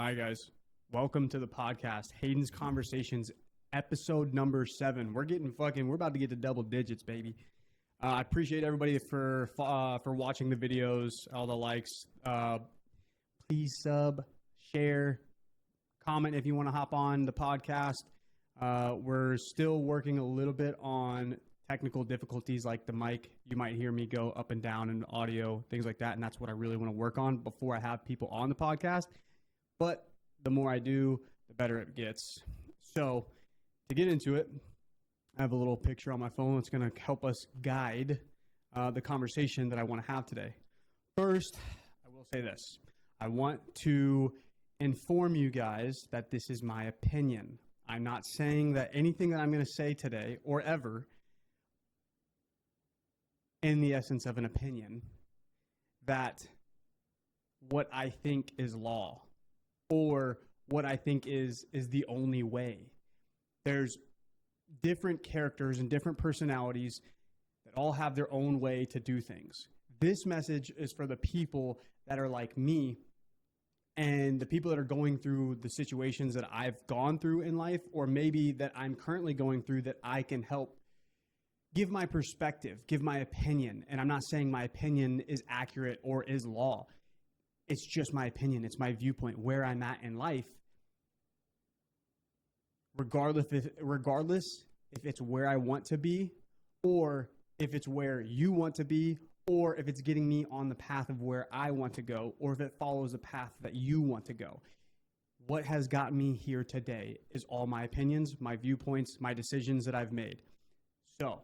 Hi, guys. Welcome to the podcast, Hayden's Conversations, episode number 7. We're about to get to double digits, baby. I appreciate everybody for watching the videos, all the likes. Please sub, share, comment if you want to hop on the podcast. We're still working a little bit on technical difficulties like the mic. You might hear me go up and down in audio, things like that, and that's what I really want to work on before I have people on the podcast. But the more I do, the better it gets. So to get into it, I have a little picture on my phone that's going to help us guide the conversation that I want to have today. First, I will say this. I want to inform you guys that this is my opinion. I'm not saying that anything that I'm going to say today or ever in the essence of an opinion, that what I think is law or what I think is the only way. There's different characters and different personalities that all have their own way to do things. This message is for the people that are like me and the people that are going through the situations that I've gone through in life, or maybe that I'm currently going through, that I can help give my perspective, give my opinion. And I'm not saying my opinion is accurate or is law. It's just my opinion. It's my viewpoint, where I'm at in life. Regardless if it's where I want to be, or if it's where you want to be, or if it's getting me on the path of where I want to go, or if it follows the path that you want to go. What has got me here today is all my opinions, my viewpoints, my decisions that I've made. So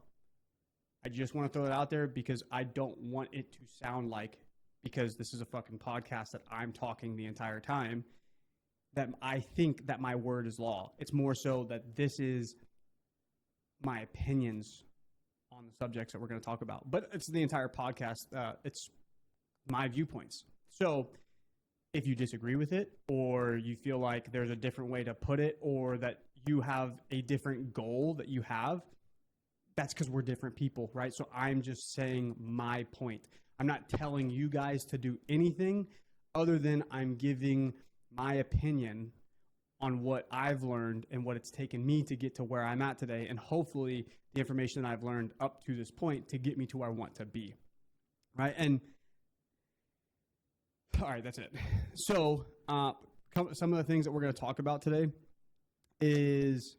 I just want to throw it out there because I don't want it to sound like, because this is a fucking podcast that I'm talking the entire time, that I think that my word is law. It's more so that this is my opinions on the subjects that we're going to talk about. But it's the entire podcast. It's my viewpoints. So if you disagree with it, or you feel like there's a different way to put it, or that you have a different goal that you have, that's because we're different people, right? So I'm just saying my point. I'm not telling you guys to do anything other than I'm giving my opinion on what I've learned and what it's taken me to get to where I'm at today, and hopefully the information that I've learned up to this point to get me to where I want to be, right? And all right, that's it. So some of the things that we're going to talk about today is,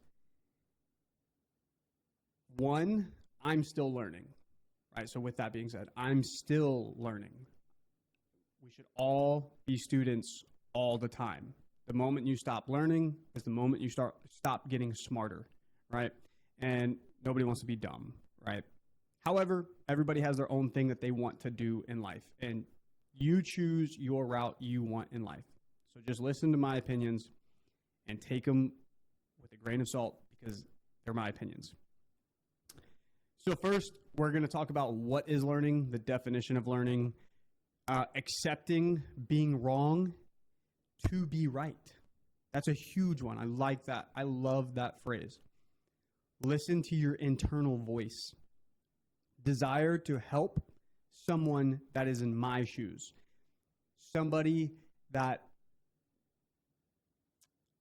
one, I'm still learning, right? So with that being said, I'm still learning. We should all be students all the time. The moment you stop learning is the moment you stop getting smarter, right? And nobody wants to be dumb, right? However, everybody has their own thing that they want to do in life, and you choose your route you want in life. So just listen to my opinions and take them with a grain of salt, because they're my opinions. So first, we're going to talk about what is learning, the definition of learning, accepting being wrong to be right. That's a huge one. I like that. I love that phrase. Listen to your internal voice. Desire to help someone that is in my shoes. Somebody that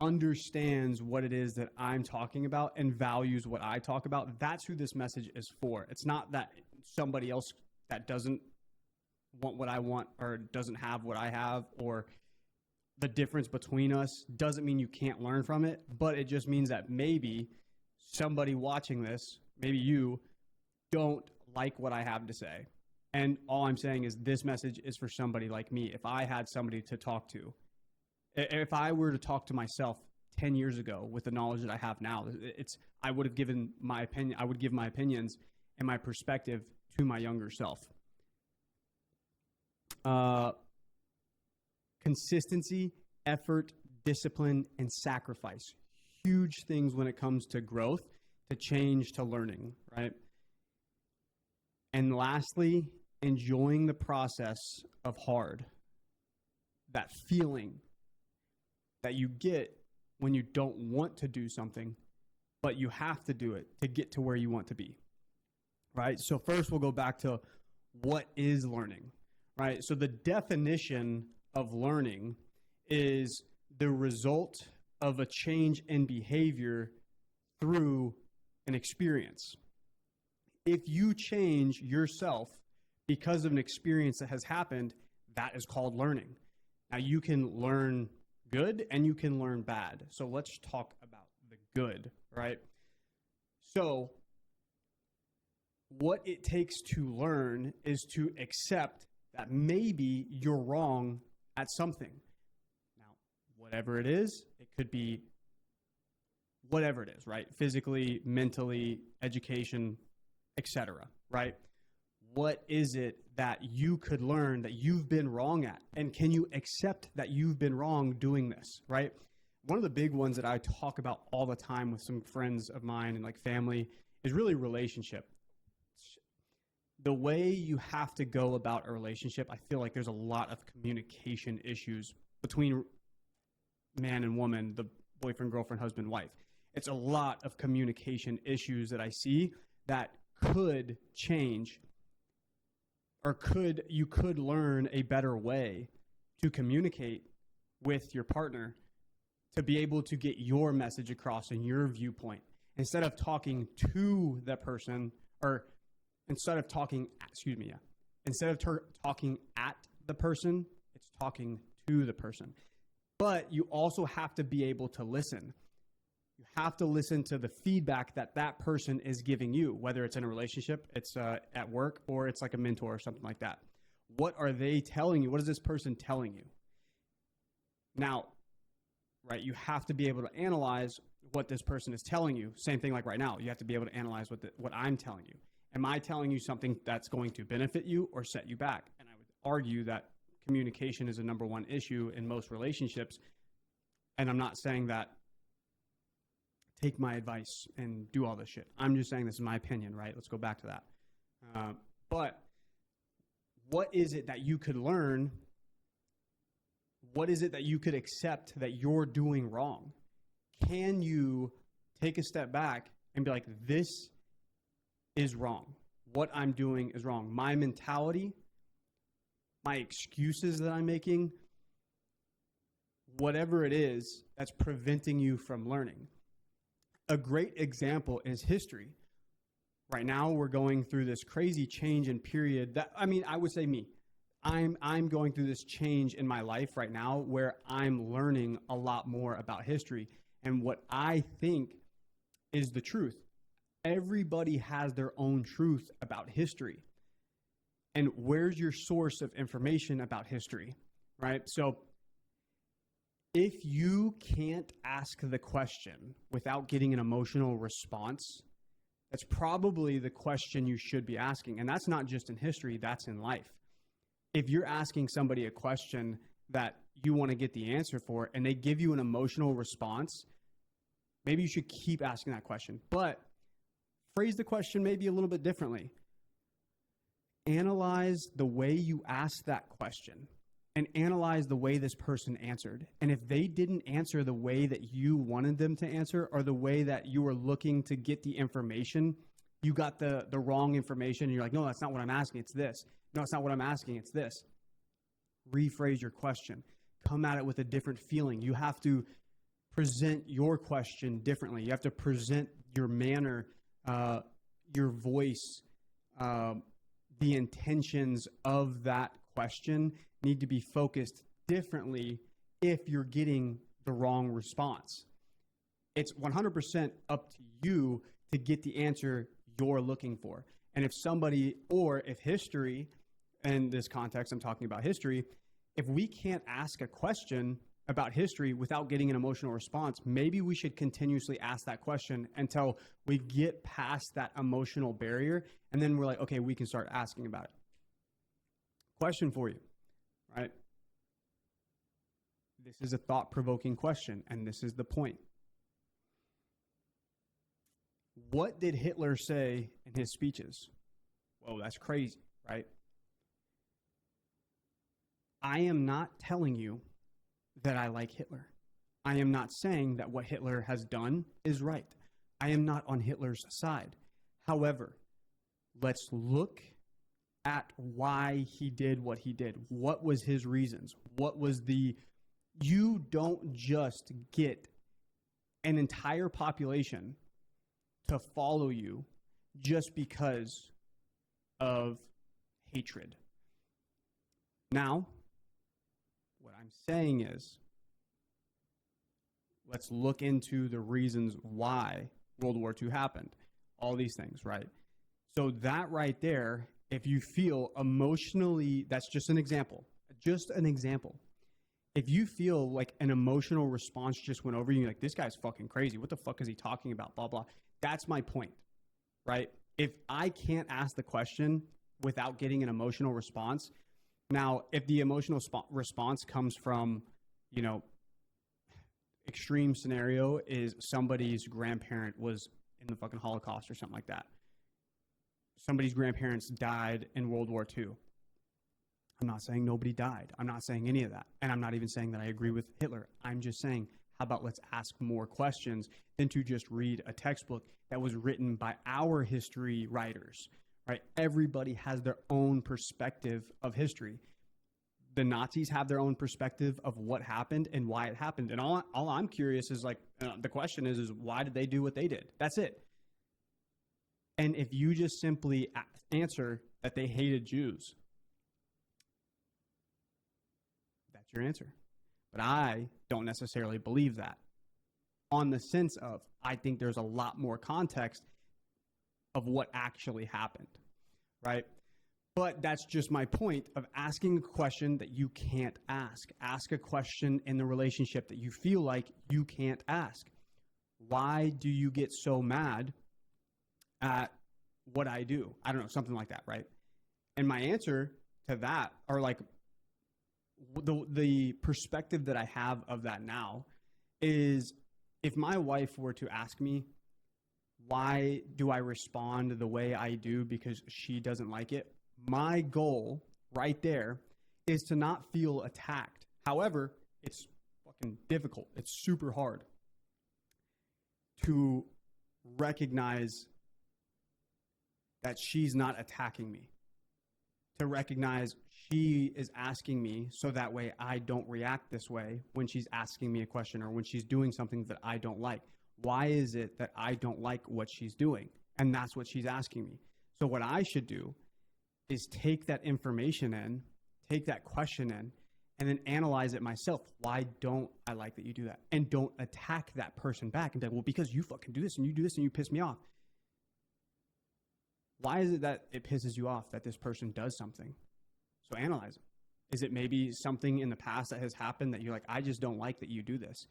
understands what it is that I'm talking about and values what I talk about. That's who this message is for. It's not that somebody else that doesn't want what I want or doesn't have what I have, or the difference between us doesn't mean you can't learn from it, but it just means that maybe somebody watching this, maybe you, don't like what I have to say. And all I'm saying is this message is for somebody like me. If I had somebody to talk to, if I were to talk to myself 10 years ago with the knowledge that I have now, I would have given my opinion. I would give my opinions and my perspective to my younger self. Consistency, effort, discipline, and sacrifice. Huge things when it comes to growth, to change, to learning, right? And lastly, enjoying the process of hard. That feeling that you get when you don't want to do something, but you have to do it to get to where you want to be, right? So first we'll go back to what is learning, right? So the definition of learning is the result of a change in behavior through an experience. If you change yourself because of an experience that has happened, that is called learning. Now, you can learn good and you can learn bad. So let's talk about the good, right? So what it takes to learn is to accept that maybe you're wrong at something. Now, whatever it is, it could be whatever it is, right? Physically, mentally, education, etc., right? What is it that you could learn that you've been wrong at? And can you accept that you've been wrong doing this, right? One of the big ones that I talk about all the time with some friends of mine and like family is really relationship. The way you have to go about a relationship, I feel like there's a lot of communication issues between man and woman, the boyfriend, girlfriend, husband, wife. It's a lot of communication issues that I see that could change, or you could learn a better way to communicate with your partner to be able to get your message across and your viewpoint instead of talking to the person, or instead of talking at the person, it's talking to the person. But you also have to be able to listen. You have to listen to the feedback that that person is giving you, whether it's in a relationship, it's at work, or it's like a mentor or something like that. What are they telling you? What is this person telling you? Now, right, you have to be able to analyze what this person is telling you. Same thing like right now. You have to be able to analyze what I'm telling you. Am I telling you something that's going to benefit you or set you back? And I would argue that communication is a number one issue in most relationships. And I'm not saying that take my advice and do all this shit. I'm just saying this is my opinion, right? Let's go back to that. But what is it that you could learn? What is it that you could accept that you're doing wrong? Can you take a step back and be like, this is wrong. What I'm doing is wrong. My mentality, my excuses that I'm making, whatever it is that's preventing you from learning. A great example is history. Right now, we're going through this crazy change in period that, I would say me. I'm going through this change in my life right now where I'm learning a lot more about history and what I think is the truth. Everybody has their own truth about history. And where's your source of information about history, right? So if you can't ask the question without getting an emotional response, that's probably the question you should be asking. And that's not just in history, that's in life. If you're asking somebody a question that you want to get the answer for and they give you an emotional response, maybe you should keep asking that question. But phrase the question maybe a little bit differently. Analyze the way you asked that question and analyze the way this person answered. And if they didn't answer the way that you wanted them to answer, or the way that you were looking to get the information, you got the wrong information and you're like, no, that's not what I'm asking, it's this. No, it's not what I'm asking, it's this. Rephrase your question. Come at it with a different feeling. You have to present your question differently. You have to present your manner, your voice, the intentions of that question need to be focused differently if you're getting the wrong response. It's 100% up to you to get the answer you're looking for. And if somebody, or if history, in this context, I'm talking about history, if we can't ask a question about history without getting an emotional response, maybe we should continuously ask that question until we get past that emotional barrier. And then we're like, okay, we can start asking about it. Question for you, right? This is a thought-provoking question, and this is the point. What did Hitler say in his speeches? Whoa, that's crazy, right? I am not telling you that I like Hitler. I am not saying that what Hitler has done is right. I am not on Hitler's side. However, let's look at why he did what he did. What was his reasons? What was the You don't just get an entire population to follow you just because of hatred. Now, what I'm saying is, let's look into the reasons why World War II happened. All these things, right? So that right there, if you feel emotionally, that's just an example. Just an example. If you feel like an emotional response just went over you, like, this guy's fucking crazy. What the fuck is he talking about? Blah, blah. That's my point, right? If I can't ask the question without getting an emotional response, now, if the emotional response comes from, you know, extreme scenario is somebody's grandparent was in the fucking Holocaust or something like that. Somebody's grandparents died in World War II. I'm not saying nobody died. I'm not saying any of that. And I'm not even saying that I agree with Hitler. I'm just saying, how about let's ask more questions than to just read a textbook that was written by our history writers, right? Everybody has their own perspective of history. The Nazis have their own perspective of what happened and why it happened. And all I'm curious is, like, the question is why did they do what they did? That's it. And if you just simply answer that they hated Jews, that's your answer. But I don't necessarily believe that, on the sense of, I think there's a lot more context of what actually happened, right? But that's just my point of asking a question that you can't ask. Ask a question in the relationship that you feel like you can't ask. Why do you get so mad at what I do? I don't know, something like that, right? And my answer to that, or like the perspective that I have of that now, is if my wife were to ask me, why do I respond the way I do because she doesn't like it? My goal right there is to not feel attacked. However, it's fucking difficult. It's super hard to recognize that she's not attacking me, to recognize she is asking me so that way I don't react this way when she's asking me a question or when she's doing something that I don't like. Why is it that I don't like what she's doing? And that's what she's asking me. So what I should do is take that information in, take that question in, and then analyze it myself. Why don't I like that you do that? And don't attack that person back and say, well, because you fucking do this and you do this and you piss me off. Why is it that it pisses you off that this person does something? So analyze it. Is it maybe something in the past that has happened that you're like, I just don't like that you do this?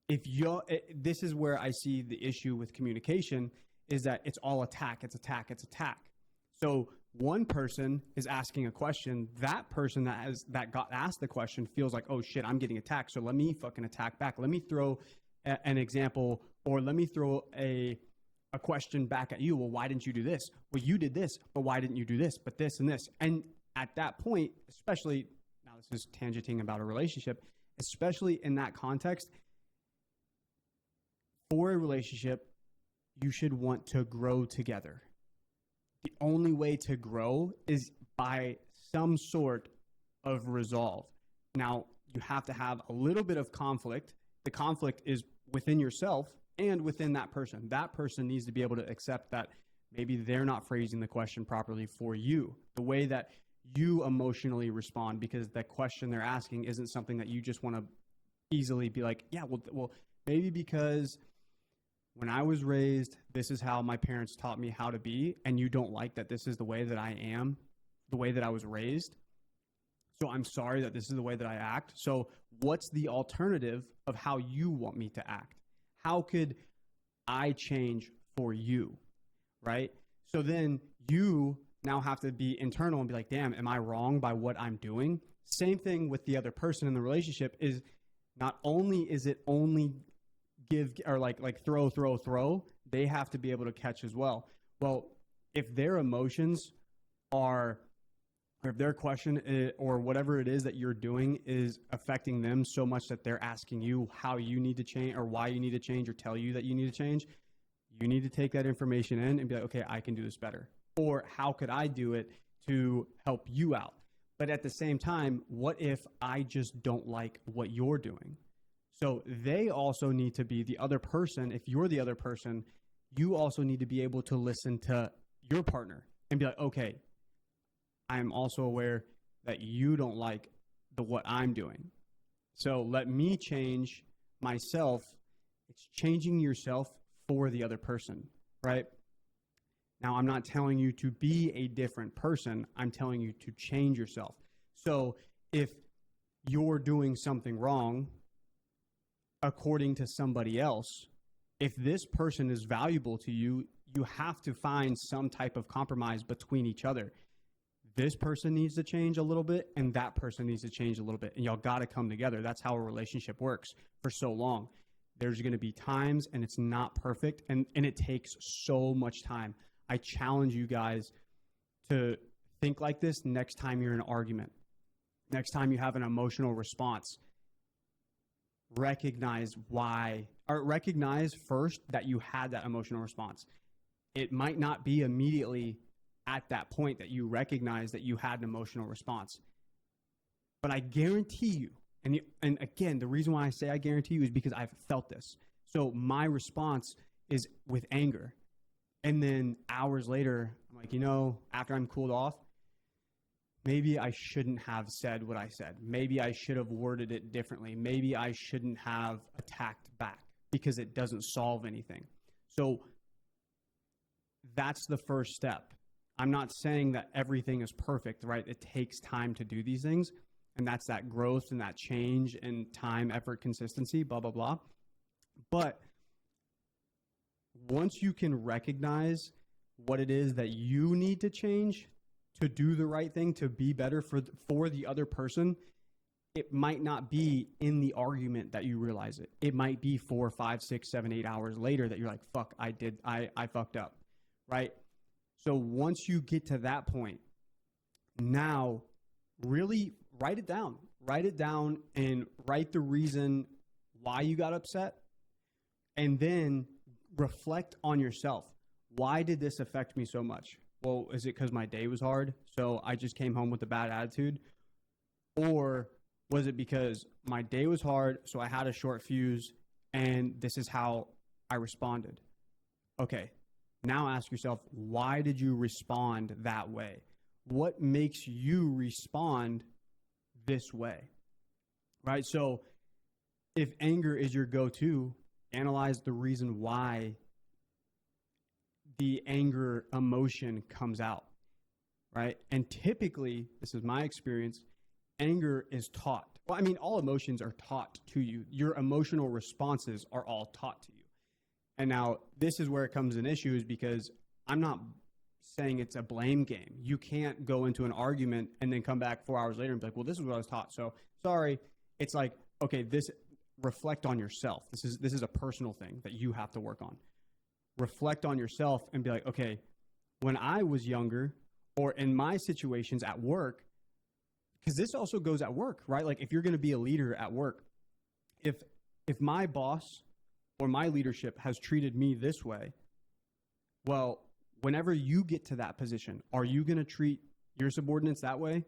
This is where I see the issue with communication, is that it's all attack, it's attack, it's attack. So one person is asking a question, that person that got asked the question feels like, oh shit, I'm getting attacked, so let me fucking attack back. Let me throw an example, or let me throw a question back at you. Well, why didn't you do this? Well, you did this, but why didn't you do this? But this and this. And at that point, especially, now this is tangenting about a relationship, especially in that context, for a relationship, you should want to grow together. The only way to grow is by some sort of resolve. Now, you have to have a little bit of conflict. The conflict is within yourself and within that person. That person needs to be able to accept that maybe they're not phrasing the question properly for you, the way that you emotionally respond, because the question they're asking isn't something that you just want to easily be like, yeah, well, maybe because when I was raised, this is how my parents taught me how to be, and you don't like that this is the way that I am, the way that I was raised. So I'm sorry that this is the way that I act. So what's the alternative of how you want me to act? How could I change for you, right? So then you now have to be internal and be like, damn, am I wrong by what I'm doing? Same thing with the other person in the relationship. Is not only is it only give or like throw, they have to be able to catch as well. Well, if their emotions are, or if their question or whatever it is that you're doing is affecting them so much that they're asking you how you need to change or why you need to change or tell you that you need to change, you need to take that information in and be like, okay, I can do this better. Or how could I do it to help you out? But at the same time, what if I just don't like what you're doing? So they also need to be the other person. If you're the other person, you also need to be able to listen to your partner and be like, okay, I'm also aware that you don't like what I'm doing. So let me change myself. It's changing yourself for the other person, right? Now, I'm not telling you to be a different person. I'm telling you to change yourself. So if you're doing something wrong, according to somebody else, if this person is valuable to you, you have to find some type of compromise between each other. This person needs to change a little bit and that person needs to change a little bit. And y'all got to come together. That's how a relationship works for so long. There's going to be times and it's not perfect and it takes so much time. I challenge you guys to think like this next time you're in an argument. Next time you have an emotional response. Recognize first that you had that emotional response. It might not be immediately at that point that you recognize that you had an emotional response. But I guarantee you, and again, the reason why I say I guarantee you is because I've felt this. So my response is with anger. And then hours later, I'm like, after I'm cooled off, maybe I shouldn't have said what I said. Maybe I should have worded it differently. Maybe I shouldn't have attacked back because it doesn't solve anything. So that's the first step. I'm not saying that everything is perfect, right? It takes time to do these things. And that's that growth and that change and time, effort, consistency, blah, blah, blah. But once you can recognize what it is that you need to change to do the right thing, to be better for the other person, it might not be in the argument that you realize it. It might be 4, 5, 6, 7, 8 hours later that you're like, fuck, I fucked up, right? So once you get to that point, now really write it down and write the reason why you got upset, and then reflect on yourself. Why did this affect me so much? Well, is it because my day was hard, so I just came home with a bad attitude? Or was it because my day was hard, so I had a short fuse, and this is how I responded? Okay, now ask yourself, why did you respond that way? What makes you respond this way, right? So if anger is your go-to, analyze the reason why the anger emotion comes out, right? And typically, this is my experience, anger is taught. Well, I mean, all emotions are taught to you. Your emotional responses are all taught to you. And now this is where it comes an issue, is because I'm not saying it's a blame game. You can't go into an argument and then come back 4 hours later and be like, well, this is what I was taught, so sorry. It's like, okay, reflect on yourself. This is a personal thing that you have to work on. Reflect on yourself and be like, okay, when I was younger, or in my situations at work, because this also goes at work, right? Like if you're going to be a leader at work, if my boss or my leadership has treated me this way, well, whenever you get to that position, are you going to treat your subordinates that way?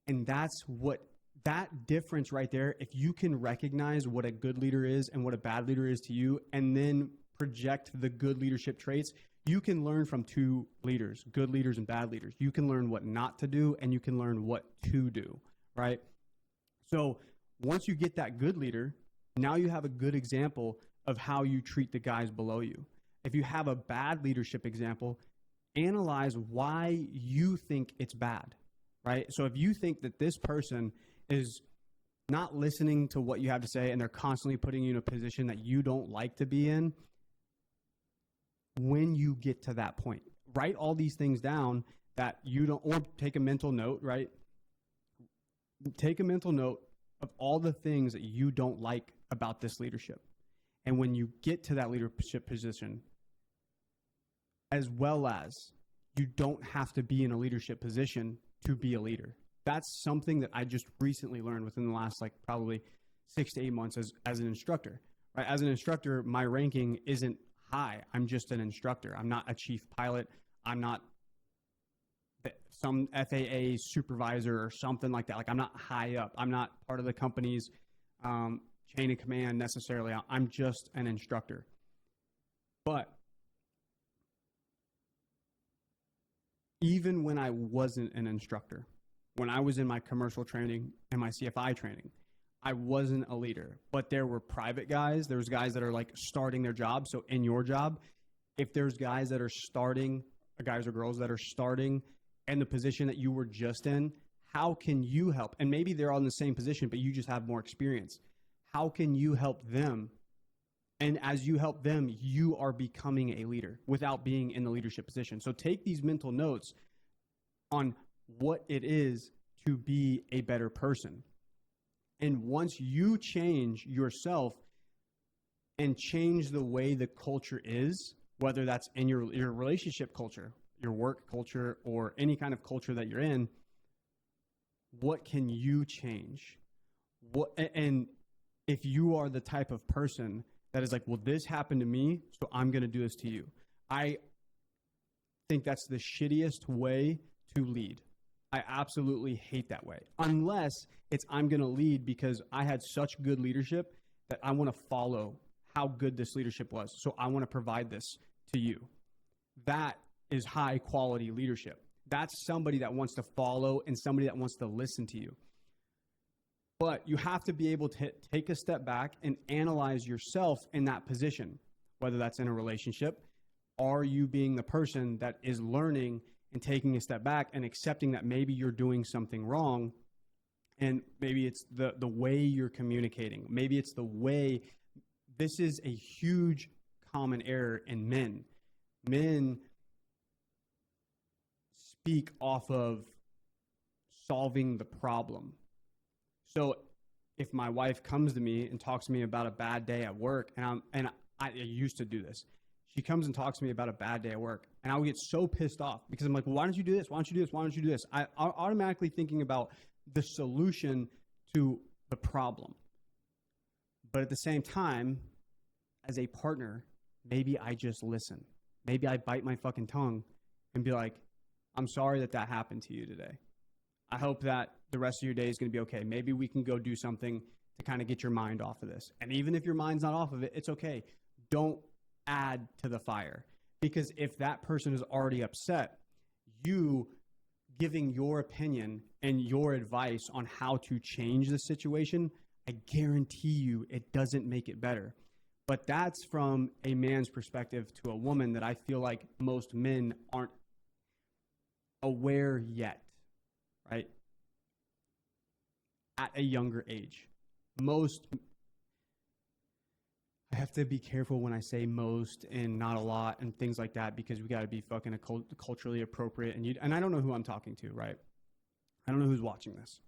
And that's what that difference right there, if you can recognize what a good leader is and what a bad leader is to you, and then project the good leadership traits, you can learn from two leaders, good leaders and bad leaders. You can learn what not to do and you can learn what to do, right? So once you get that good leader, now you have a good example of how you treat the guys below you. If you have a bad leadership example, analyze why you think it's bad, right? So if you think that this person is not listening to what you have to say and they're constantly putting you in a position that you don't like to be in, when you get to that point, write all these things down that you don't, or take a mental note, right? Take a mental note of all the things that you don't like about this leadership. And when you get to that leadership position, as well as you don't have to be in a leadership position to be a leader. That's something that I just recently learned within the last probably 6 to 8 months as an instructor, right? As an instructor, my ranking isn't high. I'm just an instructor. I'm not a chief pilot. I'm not some FAA supervisor or something like that. Like I'm not high up. I'm not part of the company's chain of command necessarily. I'm just an instructor. But even when I wasn't an instructor, when I was in my commercial training and my CFI training, I wasn't a leader. But there were private guys. There's guys that are like starting their job. So in your job, if there's guys that are starting, guys or girls that are starting in the position that you were just in, how can you help? And maybe they're on the same position, but you just have more experience. How can you help them? And as you help them, you are becoming a leader without being in the leadership position. So take these mental notes on what it is to be a better person. And once you change yourself and change the way the culture is, whether that's in your relationship culture, your work culture, or any kind of culture that you're in, what can you change? And if you are the type of person that is like, well, this happened to me, so I'm going to do this to you. I think that's the shittiest way to lead. I absolutely hate that way. Unless it's I'm going to lead because I had such good leadership that I want to follow how good this leadership was. So I want to provide this to you. That is high quality leadership. That's somebody that wants to follow and somebody that wants to listen to you. But you have to be able to take a step back and analyze yourself in that position, whether that's in a relationship. Are you being the person that is learning and taking a step back and accepting that maybe you're doing something wrong, and maybe it's the way you're communicating. Maybe it's the way. This is a huge common error in men. Men speak off of solving the problem. So if my wife comes to me and talks to me about a bad day at work, and I used to do this. She comes and talks to me about a bad day at work, and I would get so pissed off because I'm like, well, why don't you do this? Why don't you do this? Why don't you do this? I'm automatically thinking about the solution to the problem. But at the same time, as a partner, maybe I just listen. Maybe I bite my fucking tongue and be like, I'm sorry that happened to you today. I hope that the rest of your day is going to be okay. Maybe we can go do something to kind of get your mind off of this. And even if your mind's not off of it, it's okay. Don't add to the fire. Because if that person is already upset, you giving your opinion and your advice on how to change the situation, I guarantee you it doesn't make it better. But that's from a man's perspective to a woman that I feel like most men aren't aware yet, right? At a younger age. I have to be careful when I say most and not a lot and things like that, because we got to be fucking culturally appropriate. And I don't know who I'm talking to, right? I don't know who's watching this.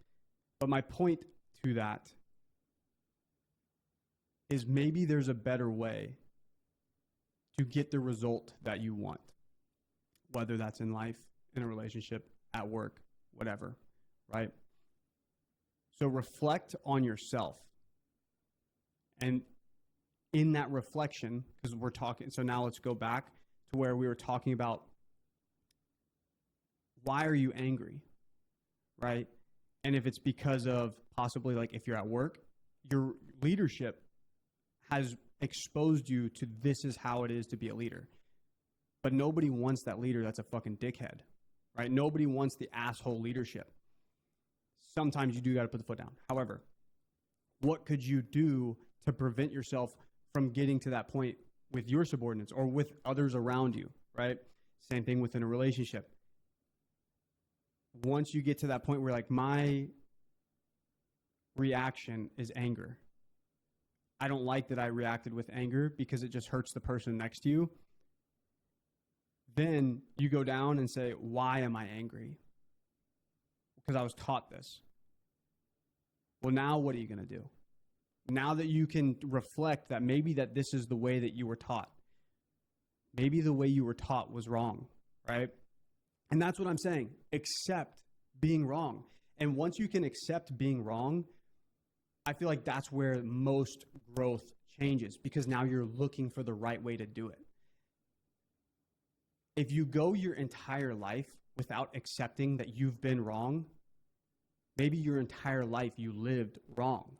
But my point to that is maybe there's a better way to get the result that you want, whether that's in life, in a relationship, at work, whatever, right? So reflect on yourself. And in that reflection, because we're talking, so now let's go back to where we were talking about why are you angry, right? And if it's because of possibly, like, if you're at work, your leadership has exposed you to this is how it is to be a leader. But nobody wants that leader that's a fucking dickhead, right? Nobody wants the asshole leadership. Sometimes you do got to put the foot down. However, what could you do to prevent yourself from getting to that point with your subordinates or with others around you, right? Same thing within a relationship. Once you get to that point where, like, my reaction is anger. I don't like that I reacted with anger because it just hurts the person next to you. Then you go down and say, why am I angry? Because I was taught this. Well, now what are you going to do? Now that you can reflect that maybe that this is the way that you were taught. Maybe the way you were taught was wrong, right? And that's what I'm saying. Accept being wrong. And once you can accept being wrong, I feel like that's where most growth changes, because now you're looking for the right way to do it. If you go your entire life without accepting that you've been wrong, maybe your entire life you lived wrong.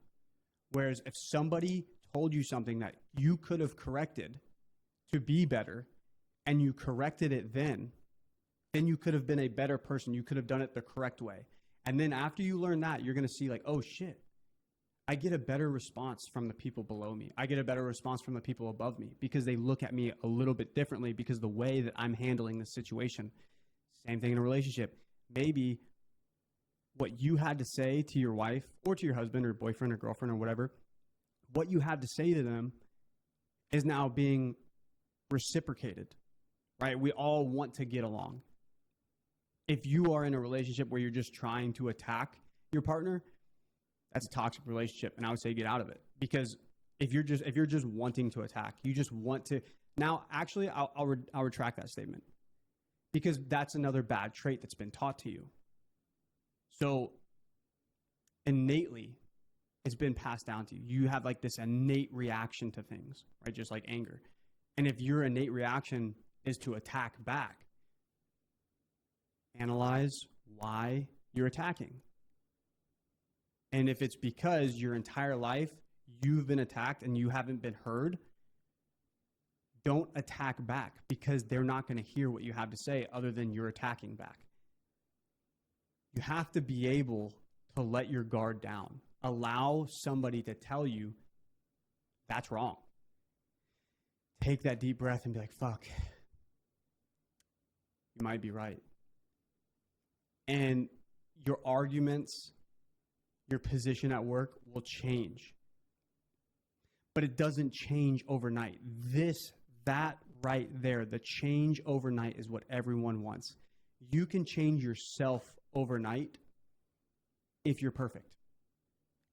Whereas if somebody told you something that you could have corrected to be better and you corrected it then you could have been a better person. You could have done it the correct way. And then after you learn that, you're going to see like, oh shit, I get a better response from the people below me. I get a better response from the people above me because they look at me a little bit differently because the way that I'm handling the situation. Same thing in a relationship. Maybe what you had to say to your wife or to your husband or boyfriend or girlfriend or whatever, what you had to say to them is now being reciprocated, right? We all want to get along. If you are in a relationship where you're just trying to attack your partner, that's a toxic relationship, and I would say get out of it. Because if you're just wanting to attack, you just want to. Now, actually, I'll retract that statement because that's another bad trait that's been taught to you. So innately, it's been passed down to you. You have like this innate reaction to things, right? Just like anger. And if your innate reaction is to attack back, analyze why you're attacking. And if it's because your entire life you've been attacked and you haven't been heard, don't attack back because they're not going to hear what you have to say other than you're attacking back. You have to be able to let your guard down. Allow somebody to tell you that's wrong. Take that deep breath and be like, fuck, you might be right. And your arguments, your position at work will change. But it doesn't change overnight. That right there, the change overnight is what everyone wants. You can change yourself overnight if you're perfect.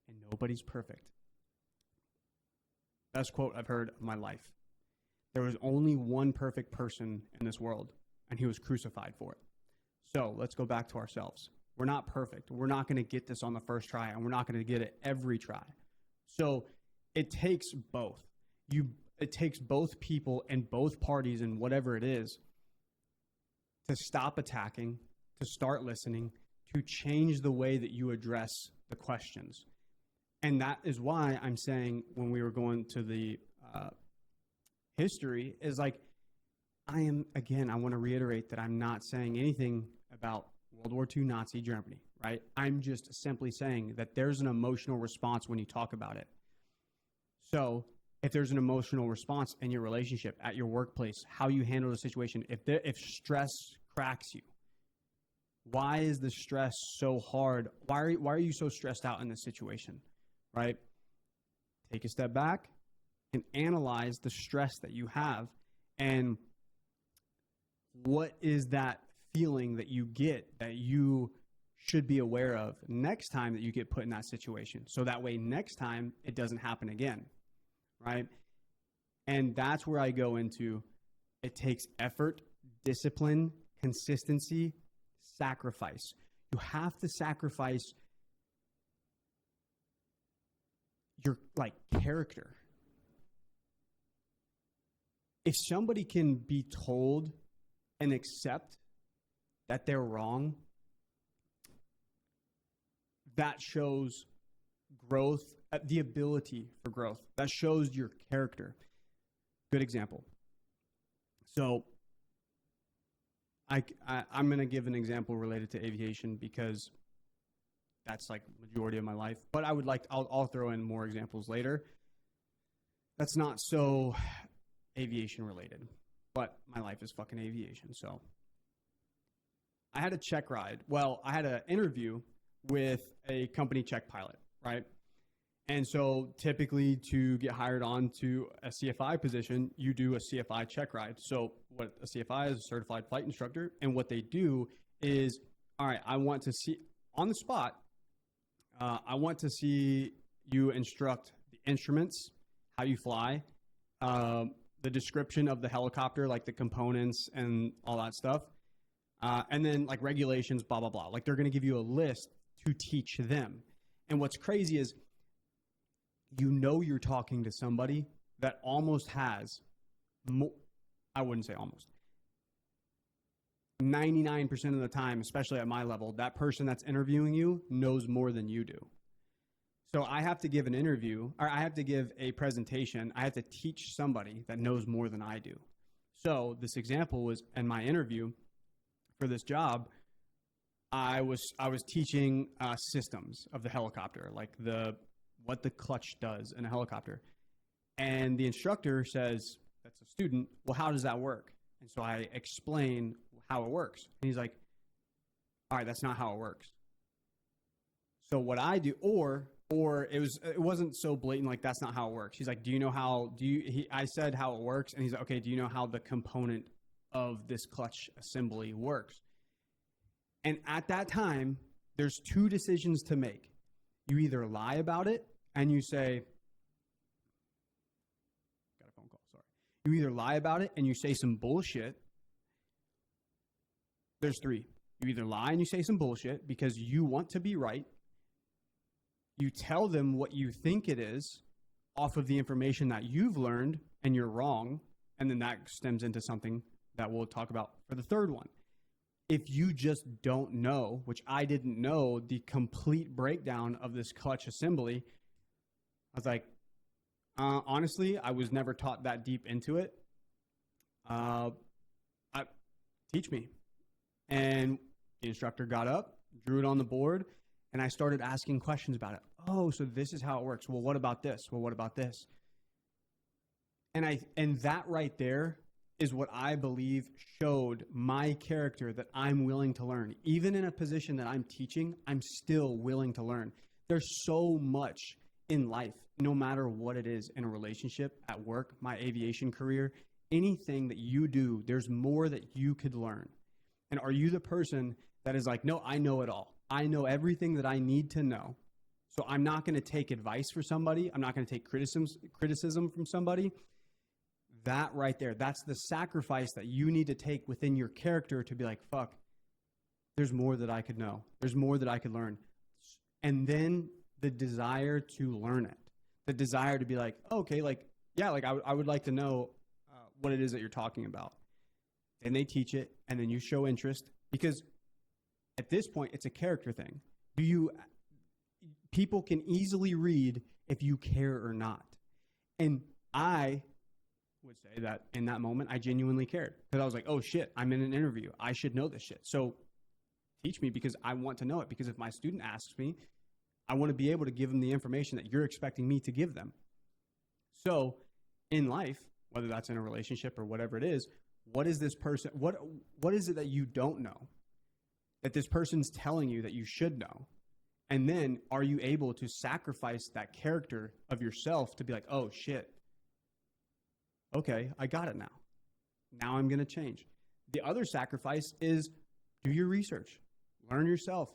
And nobody's perfect. Best quote I've heard of my life. There was only one perfect person in this world, and he was crucified for it. So let's go back to ourselves. We're not perfect. We're not going to get this on the first try, and we're not going to get it every try. So it takes both. It takes both people and both parties and whatever it is to stop attacking, to start listening, to change the way that you address the questions. And that is why I'm saying when we were going to the history is like, I want to reiterate that I'm not saying anything about World War II Nazi Germany, right? I'm just simply saying that there's an emotional response when you talk about it. So if there's an emotional response in your relationship, at your workplace, how you handle the situation, if stress cracks you, why is the stress so hard? Why are you so stressed out in this situation, right? Take a step back and analyze the stress that you have and what is that feeling that you get that you should be aware of next time that you get put in that situation. So that way next time it doesn't happen again, right? And that's where I go into it takes effort, discipline, consistency, sacrifice. You have to sacrifice your character. If somebody can be told and accept that they're wrong, that shows growth, the ability for growth. That shows your character. Good example. So I'm going to give an example related to aviation because that's like majority of my life. But I'll throw in more examples later. That's not so aviation related, but my life is fucking aviation. So I had a check ride. Well, I had an interview with a company check pilot, right? And so typically to get hired on to a CFI position, you do a CFI check ride. So what a CFI is, a certified flight instructor. And what they do is, all right, I want to see on the spot, I want to see you instruct the instruments, how you fly, the description of the helicopter, like the components and all that stuff. And then like regulations, blah, blah, blah. Like they're going to give you a list to teach them. And what's crazy is, you're talking to somebody that almost has, I wouldn't say almost, 99% of the time, especially at my level, that person that's interviewing you knows more than you do. So I have to give an interview, or I have to give a presentation. I have to teach somebody that knows more than I do. So this example was in my interview for this job. I was teaching systems of the helicopter, like what the clutch does in a helicopter. And the instructor says, that's a student, well, how does that work? And so I explain how it works. And he's like, all right, that's not how it works. So what I do, or it wasn't so blatant, like that's not how it works. He's like, I said how it works. And he's like, okay, do you know how the component of this clutch assembly works? And at that time, there's two decisions to make. You either lie about it and you say, got a phone call, sorry. You either lie about it and you say some bullshit. There's three. You either lie and you say some bullshit because you want to be right. You tell them what you think it is off of the information that you've learned and you're wrong. And then that stems into something that we'll talk about for the third one. If you just don't know, which I didn't know, the complete breakdown of this clutch assembly, I was like, honestly, I was never taught that deep into it. Teach me. And the instructor got up, drew it on the board, and I started asking questions about it. Oh, so this is how it works. Well, what about this? Well, what about this? And that right there is what I believe showed my character, that I'm willing to learn. Even in a position that I'm teaching, I'm still willing to learn. There's so much in life, no matter what it is, in a relationship, at work, my aviation career, anything that you do, there's more that you could learn. And are you the person that is like, no, I know it all. I know everything that I need to know. So I'm not going to take advice for somebody. I'm not going to take criticism from somebody. That right there, that's the sacrifice that you need to take within your character to be like, fuck, there's more that I could know. There's more that I could learn. And then the desire to learn it, the desire to be like, okay, like, yeah, like I would like to know what it is that you're talking about. And they teach it, and then you show interest, because at this point, it's a character thing. People can easily read if you care or not. And I would say that in that moment, I genuinely cared, because I was like, oh shit, I'm in an interview. I should know this shit. So teach me, because I want to know it. Because if my student asks me, I want to be able to give them the information that you're expecting me to give them. So in life, whether that's in a relationship or whatever it is, what is this person, what is it that you don't know that this person's telling you that you should know? And then are you able to sacrifice that character of yourself to be like, oh shit, okay, I got it now. Now I'm going to change. The other sacrifice is do your research, learn yourself,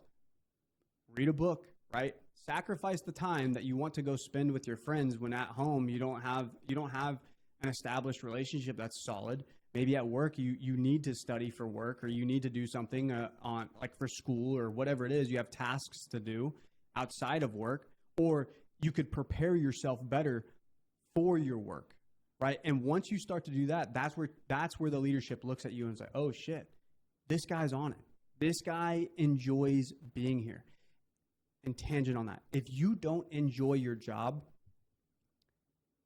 read a book, right? Sacrifice the time that you want to go spend with your friends when at home you don't have an established relationship that's solid. Maybe at work you need to study for work, or you need to do something on like for school or whatever it is. You have tasks to do outside of work, or you could prepare yourself better for your work, right? And once you start to do that, that's where the leadership looks at you and say, "Oh shit, this guy's on it. This guy enjoys being here." And tangent on that, if you don't enjoy your job,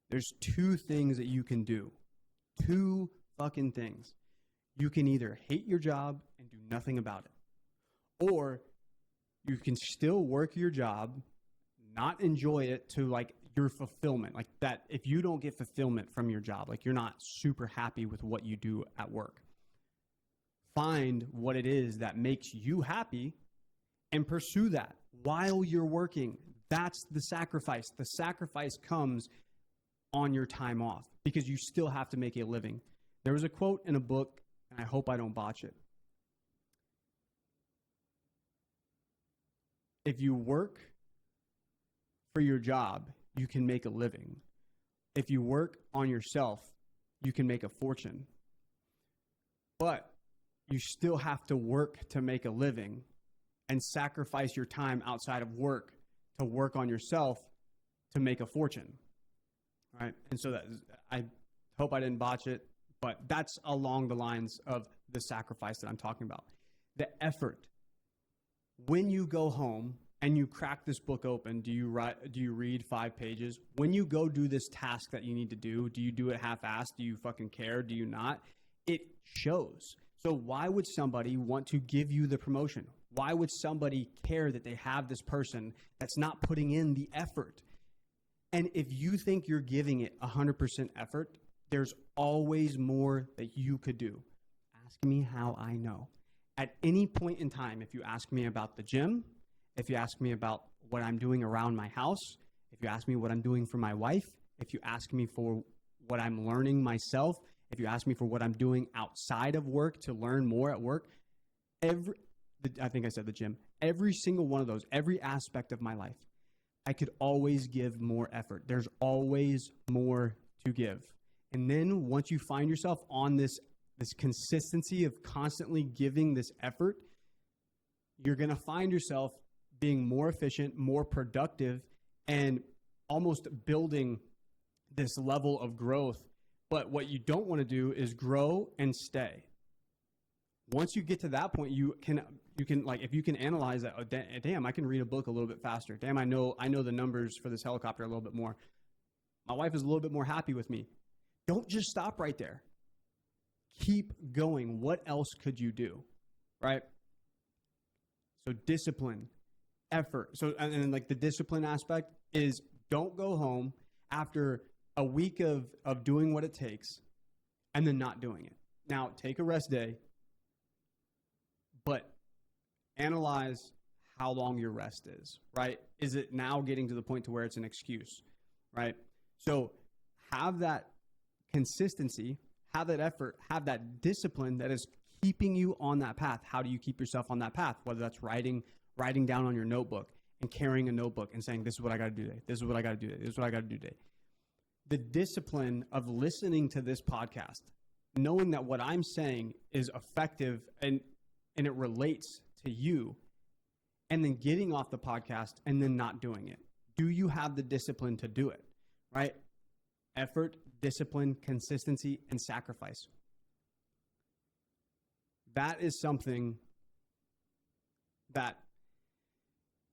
there's two things that you can do. Two fucking things. You can either hate your job and do nothing about it, or you can still work your job, not enjoy it to like your fulfillment. Like that, if you don't get fulfillment from your job, like you're not super happy with what you do at work, find what it is that makes you happy and pursue that while you're working. That's the sacrifice. The sacrifice comes on your time off, because you still have to make a living. There was a quote in a book, and I hope I don't botch it. If you work for your job, you can make a living. If you work on yourself, you can make a fortune. But you still have to work to make a living and sacrifice your time outside of work to work on yourself to make a fortune. Right? And so that I hope I didn't botch it, but that's along the lines of the sacrifice that I'm talking about. The effort. When you go home and you crack this book open, do you read 5 pages? When you go do this task that you need to do you do it half-assed? Do you fucking care? Do you not? It shows. So why would somebody want to give you the promotion? Why would somebody care that they have this person that's not putting in the effort? And if you think you're giving it 100% effort, there's always more that you could do. Ask me how I know. At any point in time, if you ask me about the gym, if you ask me about what I'm doing around my house, if you ask me what I'm doing for my wife, if you ask me for what I'm learning myself, if you ask me for what I'm doing outside of work to learn more at work, I think I said the gym, every single one of those, every aspect of my life, I could always give more effort. There's always more to give. And then once you find yourself on this consistency of constantly giving this effort, you're going to find yourself being more efficient, more productive, and almost building this level of growth. But what you don't want to do is grow and stay. Once you get to that point, you can like, if you can analyze that, oh, damn, I can read a book a little bit faster. Damn, I know the numbers for this helicopter a little bit more. My wife is a little bit more happy with me. Don't just stop right there. Keep going. What else could you do? Right? So discipline, effort. So, and like the discipline aspect is, don't go home after a week of doing what it takes and then not doing it. Now, take a rest day, but analyze how long your rest is, right? Is it now getting to the point to where it's an excuse, right? So have that consistency, have that effort, have that discipline that is keeping you on that path. How do you keep yourself on that path? Whether that's writing down on your notebook and carrying a notebook and saying, this is what I got to do today. This is what I got to do today. This is what I got to do today. The discipline of listening to this podcast, knowing that what I'm saying is effective and it relates to you, and then getting off the podcast and then not doing it. Do you have the discipline to do it, right? Effort, discipline, consistency, and sacrifice. That is something that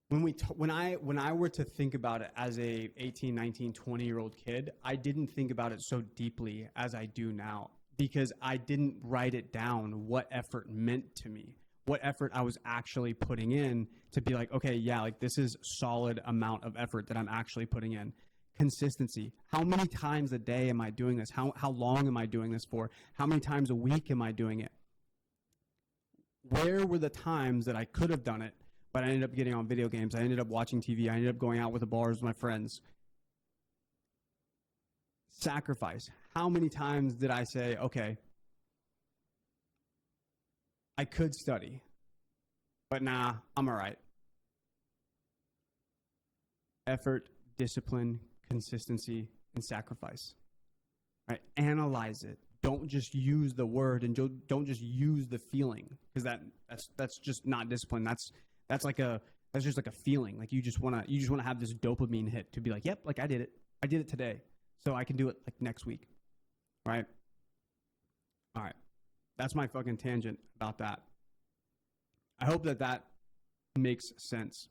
when I were to think about it as a 18, 19, 20-year-old kid, I didn't think about it so deeply as I do now, because I didn't write it down what effort meant to me, what effort I was actually putting in to be like, okay, yeah, like this is solid amount of effort that I'm actually putting in. Consistency. How many times a day am I doing this? How long am I doing this for? How many times a week am I doing it? Where were the times that I could have done it, but I ended up getting on video games? I ended up watching TV. I ended up going out with the bars with my friends. Sacrifice. How many times did I say, okay, I could study, but nah, I'm all right. Effort, discipline, consistency, and sacrifice. Right? Analyze it. Don't just use the word and don't just use the feeling, because that's just not discipline. That's just like a feeling. Like you just wanna have this dopamine hit to be like, yep, like I did it today, so I can do it like next week, right? All right, that's my fucking tangent about that. I hope that makes sense.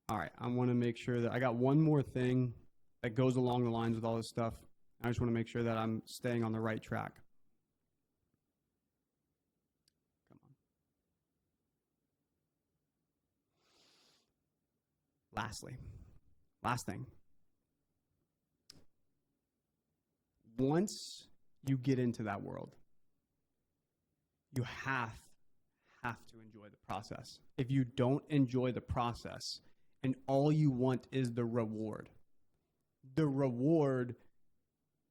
All right, I want to make sure that I got one more thing that goes along the lines with all this stuff. I just want to make sure that I'm staying on the right track. Come on. Last thing. Once you get into that world, you have to enjoy the process. If you don't enjoy the process and all you want is the reward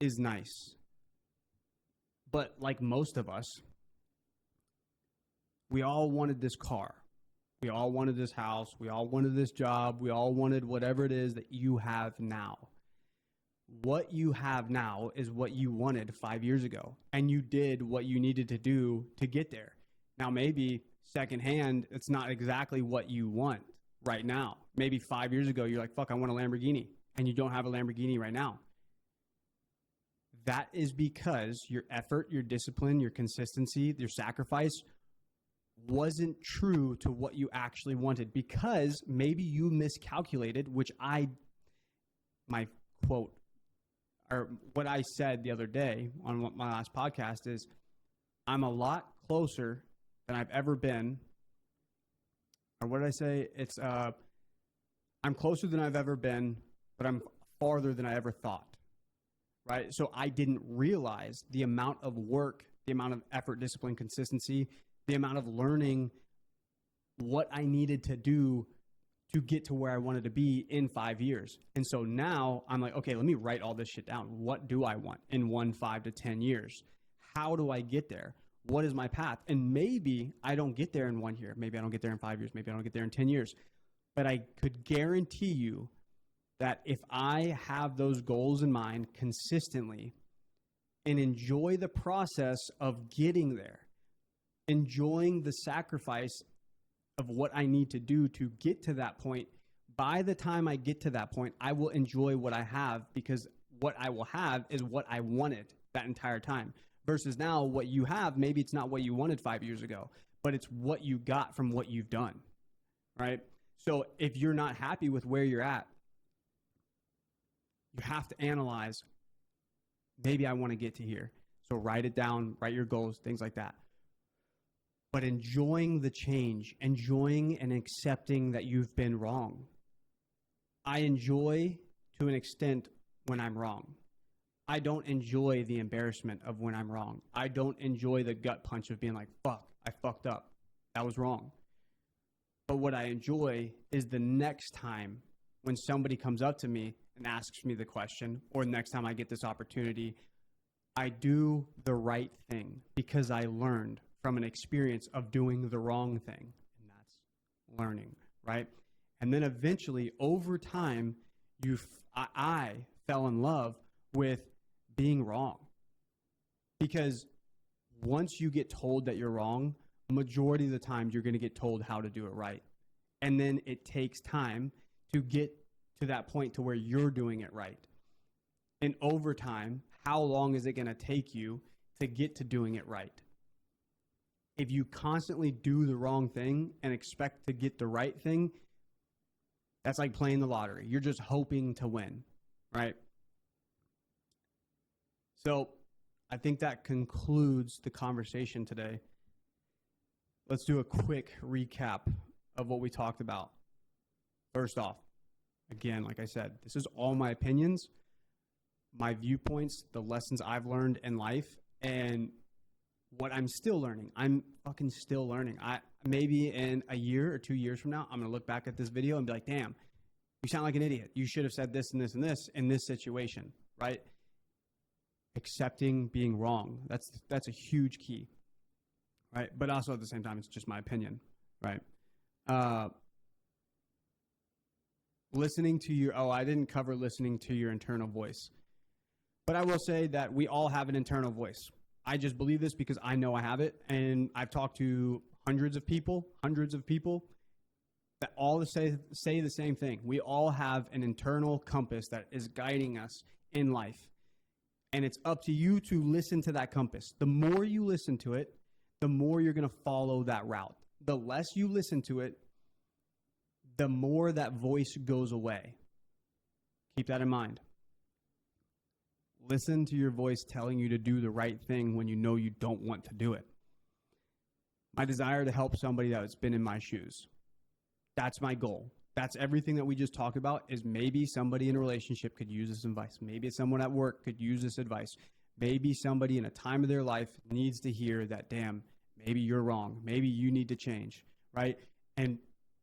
is nice. But like most of us, we all wanted this car. We all wanted this house. We all wanted this job. We all wanted whatever it is that you have now. What you have now is what you wanted 5 years ago, and you did what you needed to do to get there. Now, maybe secondhand, it's not exactly what you want right now. Maybe 5 years ago, you're like, fuck, I want a Lamborghini, and you don't have a Lamborghini right now. that is because your effort, your discipline, your consistency, your sacrifice wasn't true to what you actually wanted, because maybe you miscalculated, which my quote, or what I said the other day on my last podcast is, I'm a lot closer than I've ever been. Or what did I say? It's, I'm closer than I've ever been, but I'm farther than I ever thought. Right? So I didn't realize the amount of work, the amount of effort, discipline, consistency, the amount of learning what I needed to do to get to where I wanted to be in 5 years. And so now I'm like, okay, let me write all this shit down. What do I want in 1, 5 to 10 years? How do I get there? What is my path? And maybe I don't get there in 1 year. Maybe I don't get there in 5 years. Maybe I don't get there in 10 years. But I could guarantee you that if I have those goals in mind consistently and enjoy the process of getting there, enjoying the sacrifice of what I need to do to get to that point, by the time I get to that point, I will enjoy what I have, because what I will have is what I wanted that entire time. Versus now, what you have, maybe it's not what you wanted 5 years ago, but it's what you got from what you've done, right? So if you're not happy with where you're at, you have to analyze, maybe I want to get to here. So write it down, write your goals, things like that. But enjoying the change, enjoying and accepting that you've been wrong. I enjoy to an extent when I'm wrong. I don't enjoy the embarrassment of when I'm wrong. I don't enjoy the gut punch of being like, fuck, I fucked up. That was wrong. But what I enjoy is the next time when somebody comes up to me and asks me the question, or next time I get this opportunity, I do the right thing because I learned from an experience of doing the wrong thing. And that's learning, right? And then eventually, over time, I fell in love with being wrong. Because once you get told that you're wrong, the majority of the times you're going to get told how to do it right. And then it takes time to get to that point to where you're doing it right. And over time, how long is it going to take you to get to doing it right? If you constantly do the wrong thing and expect to get the right thing, that's like playing the lottery. You're just hoping to win, right? So I think that concludes the conversation today. Let's do a quick recap of what we talked about. First off, again, like I said, this is all my opinions, my viewpoints, the lessons I've learned in life, and what I'm still learning. I'm fucking still learning. Maybe in a year or 2 years from now, I'm going to look back at this video and be like, damn, you sound like an idiot. You should have said this and this and this in this situation, right? Accepting being wrong. That's a huge key, right? But also at the same time, it's just my opinion, right? Listening to your, I didn't cover listening to your internal voice. But I will say that we all have an internal voice. I just believe this because I know I have it. And I've talked to hundreds of people that all say the same thing. We all have an internal compass that is guiding us in life. And it's up to you to listen to that compass. The more you listen to it, the more you're going to follow that route. The less you listen to it, the more that voice goes away. Keep that in mind. Listen to your voice telling you to do the right thing when you know you don't want to do it. My desire to help somebody that's been in my shoes. That's my goal. That's everything that we just talked about. Is maybe somebody in a relationship could use this advice. Maybe someone at work could use this advice. Maybe somebody in a time of their life needs to hear that, damn, maybe you're wrong. Maybe you need to change, right? And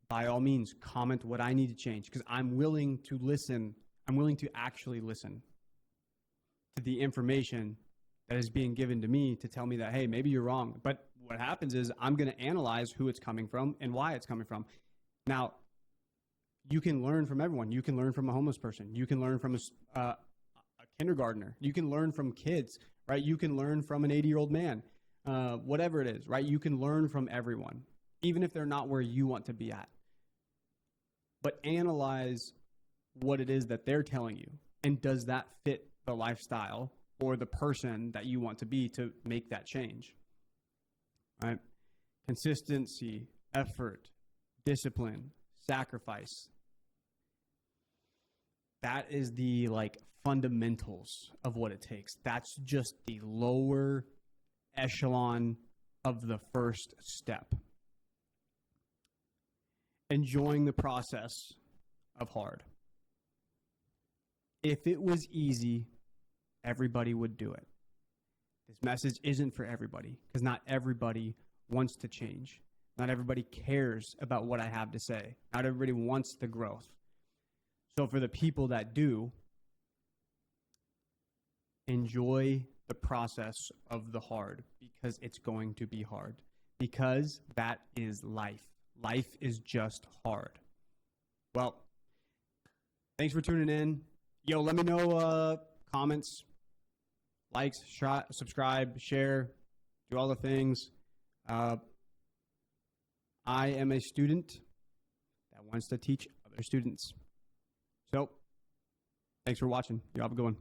by all means, comment what I need to change, because I'm willing to listen. I'm willing to actually listen to the information that is being given to me to tell me that, hey, maybe you're wrong. But what happens is I'm going to analyze who it's coming from and why it's coming from. Now, you can learn from everyone. You can learn from a homeless person. You can learn from a kindergartner. You can learn from kids, right? You can learn from an 80-year-old man, whatever it is, right? You can learn from everyone, even if they're not where you want to be at. But analyze what it is that they're telling you. And does that fit the lifestyle or the person that you want to be to make that change. Right? Consistency, effort, discipline, sacrifice. That is the fundamentals of what it takes. That's just the lower echelon of the first step. Enjoying the process of hard. If it was easy, everybody would do it. This message isn't for everybody because not everybody wants to change. Not everybody cares about what I have to say. Not everybody wants the growth. So for the people that do, enjoy the process of the hard because it's going to be hard. Because that is life. Life is just hard. Well, thanks for tuning in. Yo, let me know comments, likes, subscribe, share, do all the things. I am a student that wants to teach other students. So, thanks for watching. You have a good one.